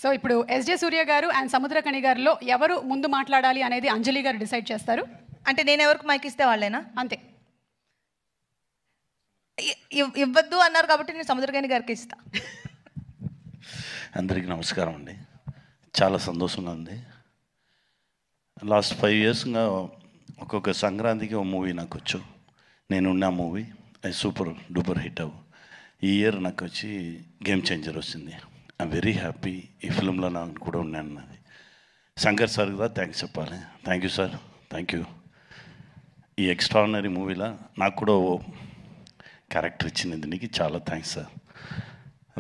So ఇప్పుడు SJ సూర్య గారు and Samuthirakani గారిలో ఎవరు ముందు మాట్లాడాలి అనేది అంజలి గారు డిసైడ్ చేస్తారు. అంటే నేను ఎవరికి మైక్ ఇస్తే వాళ్ళేనా? అంతే. ఇవ్వద్దు అన్నారు కాబట్టి నేను సముద్రకణి గారికి ఇస్తా. అందరికీ నమస్కారం అండి. చాలా సంతోషంగా ఉంది. లాస్ట్ 5 yearsగా ఒక్కొక్క సంక్రాంతికి ఒక మూవీ నాకు వచ్చు. నేనున్న మూవీ అది సూపర్ డూపర్ హిట్ అవ్వు. ఈ ఇయర్ నాకు వచ్చి గేమ్ చేంజర్ వచ్చింది. I'm very happy. ఈ ఫిల్మ్లో నాకు కూడా ఉన్నాను. అది శంకర్ సార్ కూడా థ్యాంక్స్ చెప్పాలి. Thank you sir, thank you. ఈ ఎక్స్ట్రాడినరీ మూవీలో నాకు కూడా ఓ క్యారెక్టర్ ఇచ్చింది, దీనికి చాలా thanks sir.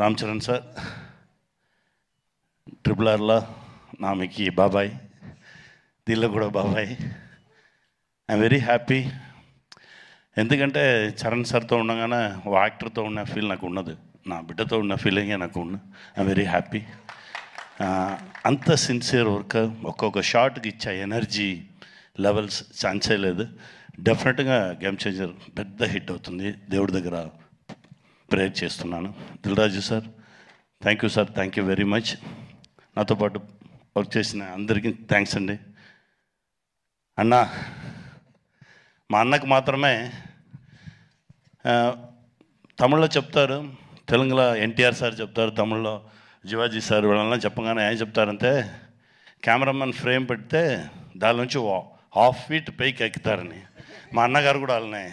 Ram Charan sir, RRRలో నామికి బాబాయ్, దీనిలో కూడా బాబాయ్. I'm very happy. ఎందుకంటే చరణ్ సార్తో ఉండగానే ఓ యాక్టర్తో ఉన్న ఫీల్ నాకు ఉన్నది, నా బిడ్డతో ఉన్న ఫీలింగే నాకు ఉన్న. I'm very happy. అంత సిన్సియర్ వర్క్, ఒక్కొక్క షాట్కి ఇచ్చే ఎనర్జీ లెవెల్స్ ఛాన్సే లేదు. డెఫినెట్గా గేమ్ చేంజర్ పెద్ద హిట్ అవుతుంది. దేవుడి దగ్గర ప్రేయర్ చేస్తున్నాను. Dil Raju sir, thank you sir, thank you very much. నాతో పాటు వర్క్ చేసిన అందరికీ థ్యాంక్స్ అండి. అన్న, మా అన్నకు మాత్రమే తమిళ్లో చెప్తారు, తెలుగులో ఎన్టీఆర్ సార్ చెప్తారు, తమిళ్లో శివాజీ సార్ వాళ్ళ చెప్పగానే ఏం చెప్తారంటే కెమెరామెన్ ఫ్రేమ్ పెడితే దాని నుంచి 1/2 feet పైకి ఎక్కుతారని. మా అన్నగారు కూడా వాళ్ళనే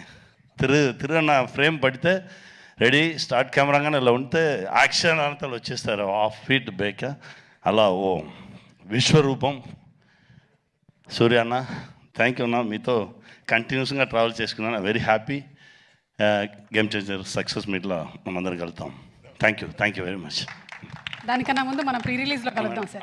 తిరుగన్న ఫ్రేమ్ పడితే రెడీ స్టార్ట్ కెమెరాగానే ఇలా ఉంటే యాక్షన్ అంతలు వచ్చేస్తారు 1/2 feet పైక. అలా ఓ విశ్వరూపం సూర్య అన్న. థ్యాంక్ యూ అన్న, మీతో కంటిన్యూస్గా ట్రావెల్ చేసుకున్నాను. Very happy. Game changer success మీట్లో మనందరం కలుద్దాం. Thank you very much. దానికన్నా ముందు మనం ప్రీ రిలీజ్లో కలుద్దాం సార్.